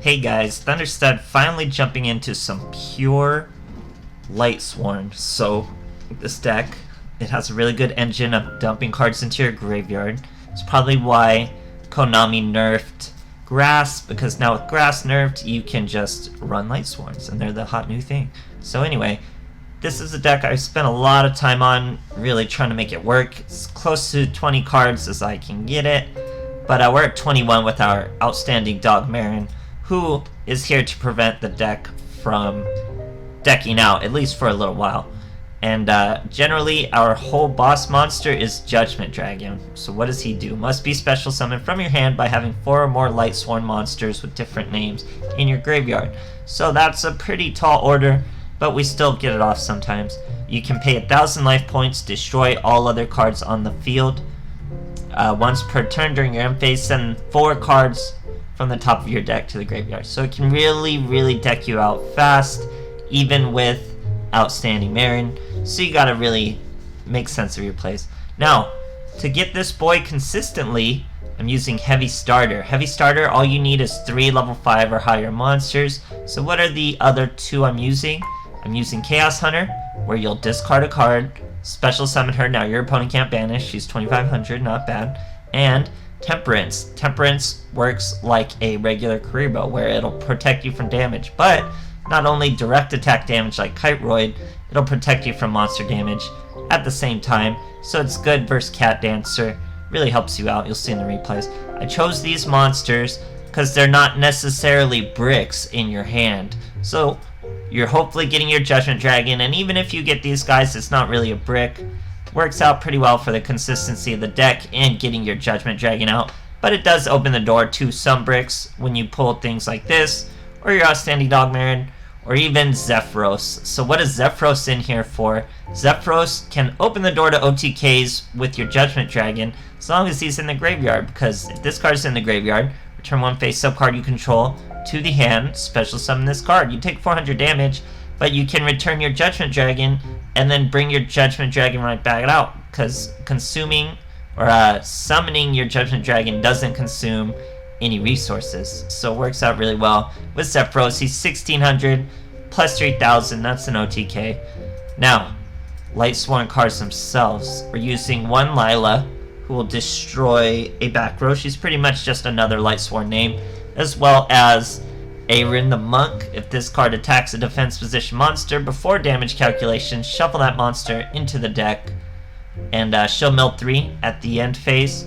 Hey guys, Thunderstud finally jumping into some pure Light Sworn. So this deck, it has a really good engine of dumping cards into your graveyard. It's probably why Konami nerfed Grass, because now with Grass nerfed, you can just run Light Sworns, and they're the hot new thing. So anyway, this is a deck I spent a lot of time on, really trying to make it work. It's close to 20 cards as I can get it, but we're at 21 with our outstanding dog Marin, who is here to prevent the deck from decking out, at least for a little while. And generally, our whole boss monster is Judgment Dragon. So what does he do? Must be special summoned from your hand by having 4 or more Light Sworn monsters with different names in your graveyard. So that's a pretty tall order, but we still get it off sometimes. You can pay 1,000 life points, destroy all other cards on the field. Once per turn during your end phase, send 4 cards from the top of your deck to the graveyard. So it can really deck you out fast, even with outstanding Marin. So you gotta really make sense of your plays. Now, to get this boy consistently, I'm using Heavy Starter. Heavy Starter, all you need is 3 level 5 or higher monsters. So what are the other 2 I'm using? I'm using Chaos Hunter, where you'll discard a card, special summon her, now your opponent can't banish, she's 2,500, not bad. And Temperance. Temperance works like a regular Kuriboh, where it'll protect you from damage, but not only direct attack damage like Kiteroid, it'll protect you from monster damage at the same time. So it's good versus Cat Dancer, really helps you out, you'll see in the replays. I chose these monsters because they're not necessarily bricks in your hand. So you're hopefully getting your Judgment Dragon, and even if you get these guys, it's not really a brick. Works out pretty well for the consistency of the deck and getting your Judgment Dragon out, but it does open the door to some bricks when you pull things like this, or your outstanding dog Marin, or even Zephyros. So what is Zephyros in here for? Zephyros can open the door to OTKs with your Judgment Dragon, as long as he's in the graveyard, because if this card's in the graveyard, return 1 face-up card you control to the hand, special summon this card. You take 400 damage, but you can return your Judgment Dragon and then bring your Judgment Dragon right back out, because consuming or summoning your Judgment Dragon doesn't consume any resources. So it works out really well with Zephyros. He's 1,600 plus 3,000, that's an OTK. Now, Light Sworn cards themselves. We're using 1 Lila, who will destroy a back row. She's pretty much just another Light Sworn name, as well as Aaron the Monk. If this card attacks a defense position monster before damage calculation, shuffle that monster into the deck, and she'll mill 3 at the end phase.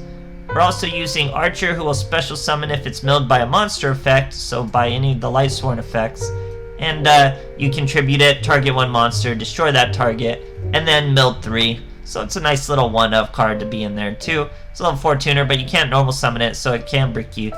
We're also using Archer, who will special summon if it's milled by a monster effect, so by any of the Light Sworn effects. And you contribute it, target 1 monster, destroy that target, and then mill 3. So it's a nice little 1-of card to be in there too. It's a level 4 tuner, but you can't normal summon it, so it can brick you.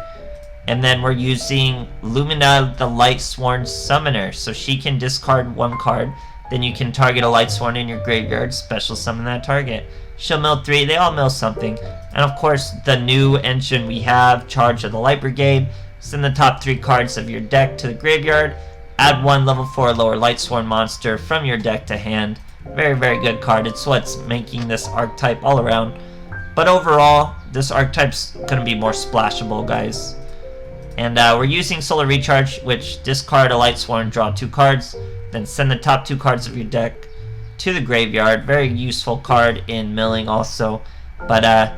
And then we're using Lumina, the Light Sworn Summoner, so she can discard 1 card, then you can target a Light Sworn in your graveyard, special summon that target. She'll mill 3, they all mill something. And of course, the new engine we have, Charge of the Light Brigade, send the top 3 cards of your deck to the graveyard, add 1 level 4 lower Light Sworn monster from your deck to hand. Very good card, it's what's making this archetype all around. But overall, this archetype's gonna be more splashable, guys. And we're using Solar Recharge, which discard a Light Sworn, draw 2 cards, then send the top 2 cards of your deck to the graveyard. Very useful card in milling also. But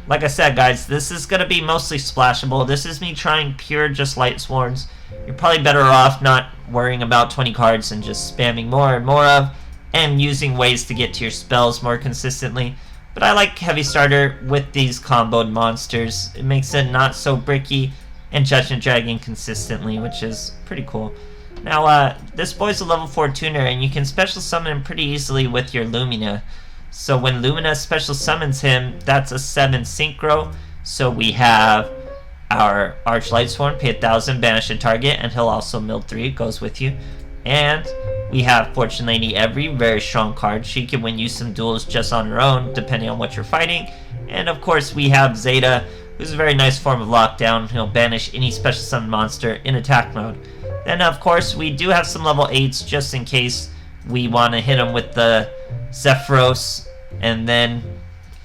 like I said, guys, this is going to be mostly splashable. This is me trying pure just Light Sworns. You're probably better off not worrying about 20 cards and just spamming more and more of, and using ways to get to your spells more consistently. But I like Heavy Starter with these comboed monsters. It makes it not so bricky, and Judgment Dragon consistently, which is pretty cool. Now, this boy's a level 4 tuner, and you can special summon him pretty easily with your Lumina. So when Lumina special summons him, that's a 7 synchro. So we have our Arch Light Sworn, pay 1,000, banish a target, and he'll also mill 3, goes with you. And we have Fortune Lady Every, very strong card. She can win you some duels just on her own, depending on what you're fighting. And of course, we have Zeta, who's a very nice form of lockdown. He'll banish any special summon monster in attack mode. Then of course we do have some level 8s just in case we want to hit him with the Zephyros, and then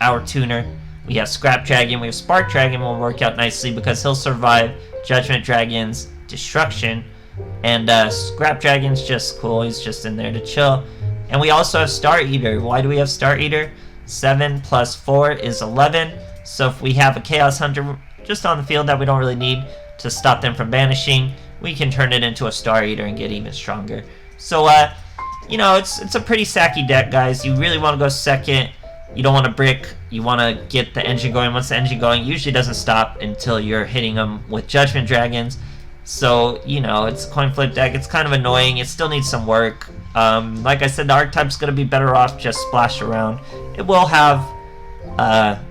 our tuner. We have Scrap Dragon, we have Spark Dragon will work out nicely because he'll survive Judgment Dragons, destruction. And Scrap Dragon's just cool, he's just in there to chill. And we also have Star Eater. Why do we have Star Eater? 7 plus 4 is 11. So if we have a Chaos Hunter just on the field that we don't really need to stop them from banishing, we can turn it into a Star Eater and get even stronger. So, you know, it's a pretty sacky deck, guys. You really want to go second. You don't want to brick. You want to get the engine going. Once the engine going, usually doesn't stop until you're hitting them with Judgment Dragons. So, you know, it's a coin flip deck. It's kind of annoying. It still needs some work. Like I said, the archetype's going to be better off just splash around. It will have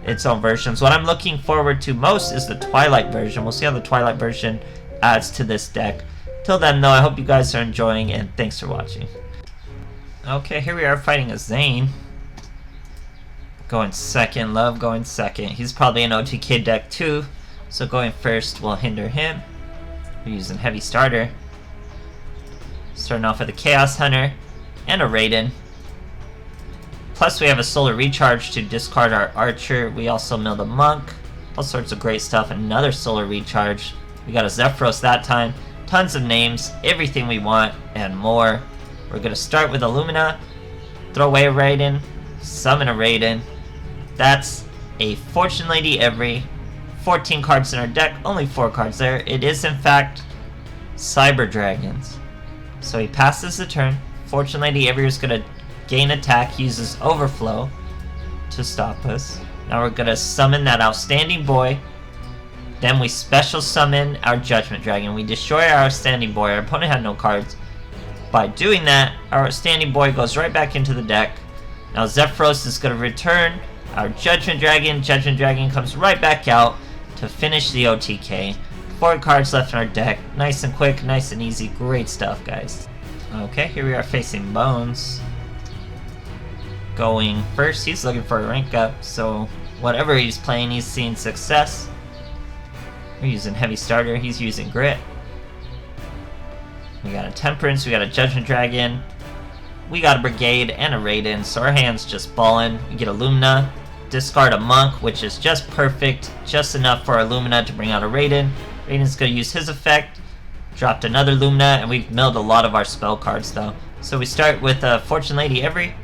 its own versions. What I'm looking forward to most is the Twilight version. We'll see how the Twilight version adds to this deck. Till then, though, I hope you guys are enjoying, and thanks for watching. Okay, here we are fighting a Zane. Going second, love going second. He's probably an OTK deck too, so going first will hinder him. We're using heavy starter. Starting off with a Chaos Hunter and a Raiden. Plus we have a Solar Recharge to discard our Archer. We also milled a Monk. All sorts of great stuff. Another Solar Recharge. We got a Zephyros that time. Tons of names, everything we want, and more. We're going to start with Illumina. Throw away a Raiden. Summon a Raiden. That's a Fortune Lady every. 14 cards in our deck, only 4 cards there. It is in fact Cyber Dragons. So he passes the turn. Fortune Lady every is going to gain attack, uses Overflow to stop us. Now we're going to summon that Outstanding Boy. Then we special summon our Judgment Dragon. We destroy our Outstanding Boy. Our opponent had no cards. By doing that, our Outstanding Boy goes right back into the deck. Now Zephyros is going to return our Judgment Dragon. Judgment Dragon comes right back out to finish the OTK. 4 cards left in our deck. Nice and quick, nice and easy. Great stuff, guys. Okay, here we are facing Bones. Going first, he's looking for a rank up, so whatever he's playing, he's seeing success. We're using Heavy Starter, he's using Grit. We got a Temperance, we got a Judgment Dragon. We got a Brigade and a Raiden, so our hand's just ballin'. We get a Lumina. Discard a Monk, which is just perfect, just enough for our Lumina to bring out a Raiden. Raiden's going to use his effect, dropped another Lumina, and we've milled a lot of our spell cards though. So we start with Fortune Lady every.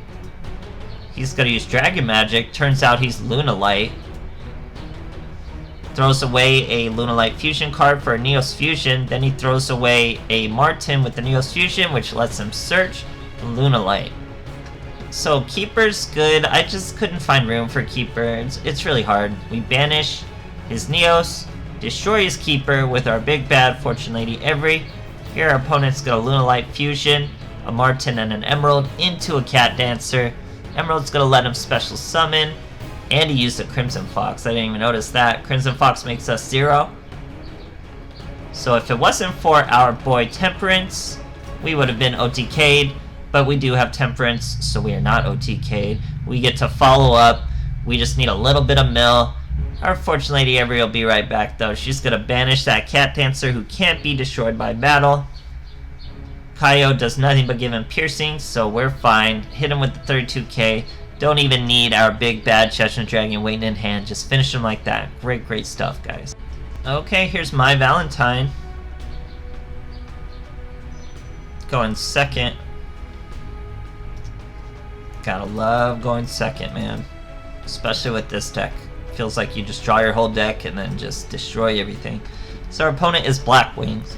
He's going to use Dragon Magic, turns out he's Lunalight. Throws away a Lunalight Fusion card for a Neos Fusion, then he throws away a Martin with the Neos Fusion, which lets him search Lunalight. So Keeper's good. I just couldn't find room for Keeper. It's really hard. We banish his Neos, destroy his Keeper with our big bad Fortune Lady every. Here our opponent's got a Lunalight Fusion, a Martin, and an Emerald into a Cat Dancer. Emerald's gonna let him special summon, and he used a Crimson Fox. I didn't even notice that. Crimson Fox makes us 0. So if it wasn't for our boy Temperance, we would have been OTK'd. But we do have Temperance, so we are not OTK'd. We get to follow up. We just need a little bit of mill. Our Fortune Lady every will be right back, though. She's going to banish that Cat Dancer who can't be destroyed by battle. Kaio does nothing but give him piercing, so we're fine. Hit him with the 32k. Don't even need our big bad Judgment Dragon waiting in hand. Just finish him like that. Great, great stuff, guys. Okay, here's my Valentine. Going second. Gotta love going second, man. Especially with this deck. Feels like you just draw your whole deck and then just destroy everything. So our opponent is Black Wings.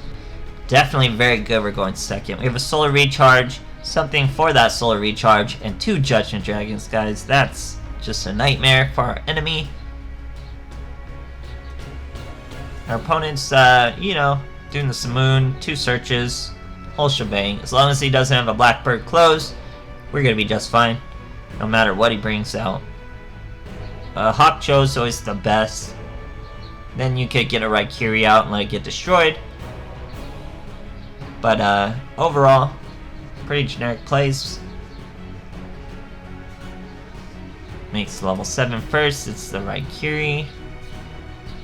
Definitely very good we're going second. We have a Solar Recharge, something for that Solar Recharge, and 2 Judgment Dragons, guys. That's just a nightmare for our enemy. Our opponent's, you know, doing the Simoon, 2 searches, whole shebang. As long as he doesn't have a Blackbird close, we're gonna be just fine, no matter what he brings out. Hawk Joe's always the best. Then you could get a Raikiri out and let it get destroyed. But overall, pretty generic plays. Makes level 7 first, it's the Raikiri.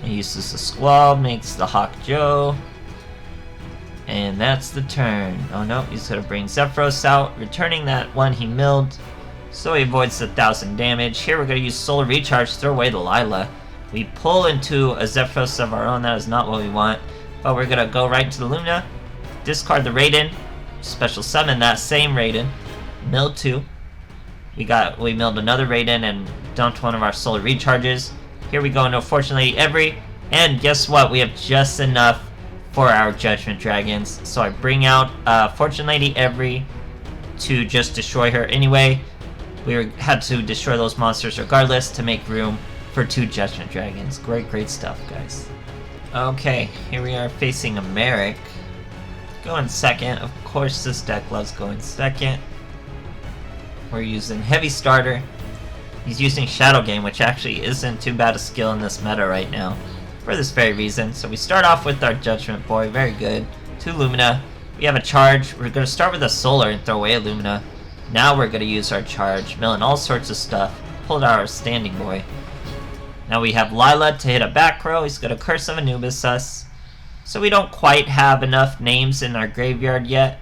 He uses the Squall, makes the Hawk Joe. And that's the turn. Oh no, he's gonna bring Zephyros out, returning that one he milled, so he avoids the 1000 damage. Here we're gonna use Solar Recharge, throw away the Lila. We pull into a Zephyros of our own, that is not what we want. But we're gonna go right into the Lumina, discard the Raiden, special summon that same Raiden, mill 2. We milled another Raiden and dumped one of our solar recharges. Here we go into Fortune Lady Every, and guess what? We have just enough for our Judgment Dragons. So I bring out Fortune Lady Every to just destroy her anyway. We had to destroy those monsters regardless to make room for 2 Judgment Dragons. Great stuff, guys. Okay, here we are facing Americ. Going second. Of course this deck loves going second. We're using Heavy Starter. He's using Shadow Game, which actually isn't too bad a skill in this meta right now, for this very reason. So we start off with our Judgment Boy, very good. 2 Lumina. We have a charge. We're going to start with a Solar and throw away a Lumina. Now we're going to use our charge, milling all sorts of stuff. Pulled out our Standing Boy. Now we have Lila to hit a back row. He's got a Curse of Anubis us. So we don't quite have enough names in our graveyard yet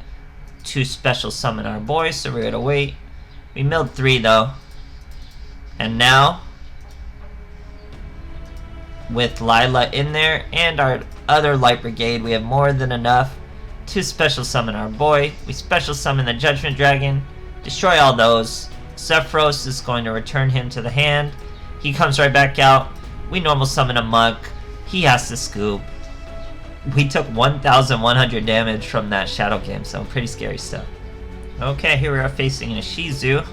to special summon our boy, so we're going to wait. We milled 3 though. And now, with Lila in there and our other Light Brigade, we have more than enough to special summon our boy. We special summon the Judgment Dragon, destroy all those. Zephyros is going to return him to the hand. He comes right back out. We normal summon a Monk. He has to scoop. We took 1,100 damage from that Shadow Game, so pretty scary stuff. Okay, here we are facing a Shizu.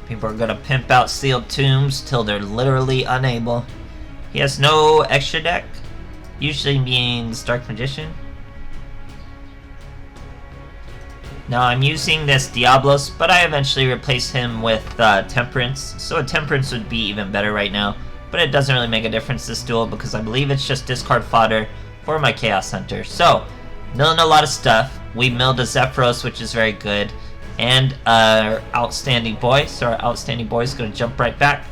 People are gonna pimp out Sealed Tombs till they're literally unable. He has no extra deck. Usually means Dark Magician. Now I'm using this Diablos, but I eventually replace him with Temperance. So a Temperance would be even better right now. But it doesn't really make a difference this duel because I believe it's just discard fodder for my Chaos Hunter. So, milling a lot of stuff. We milled a Zephyros, which is very good. And our Outstanding Boy. So our Outstanding Boy is going to jump right back.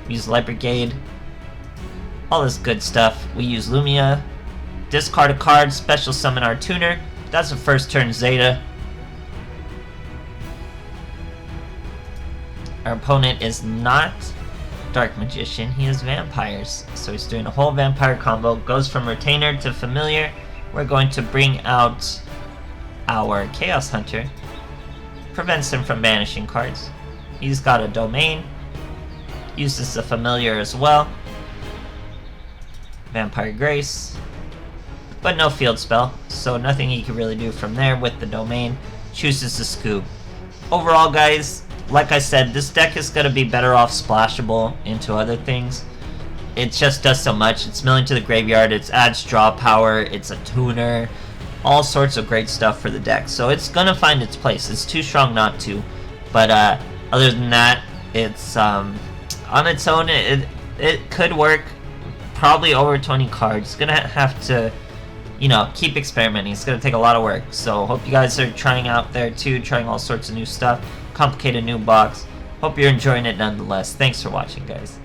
We use Light Brigade. All this good stuff. We use Lumia. Discard a card. Special summon our Tuner. That's the first turn Zeta. Our opponent is not Dark Magician. He is Vampires. So he's doing a whole Vampire combo. Goes from Retainer to Familiar. We're going to bring out our Chaos Hunter. Prevents him from banishing cards. He's got a Domain. Uses the Familiar as well. Vampire Grace. But no field spell, so nothing he can really do from there with the Domain. Chooses to scoop. Overall, guys, like I said, this deck is going to be better off splashable into other things. It just does so much. It's milling to the graveyard, it adds draw power, it's a tuner, all sorts of great stuff for the deck. So it's going to find its place. It's too strong not to. But other than that, it's on its own, it could work. Probably over 20 cards. It's going to have to, you know, keep experimenting. It's going to take a lot of work. So hope you guys are trying out there too, trying all sorts of new stuff. Complicated new box. Hope you're enjoying it nonetheless. Thanks for watching, guys.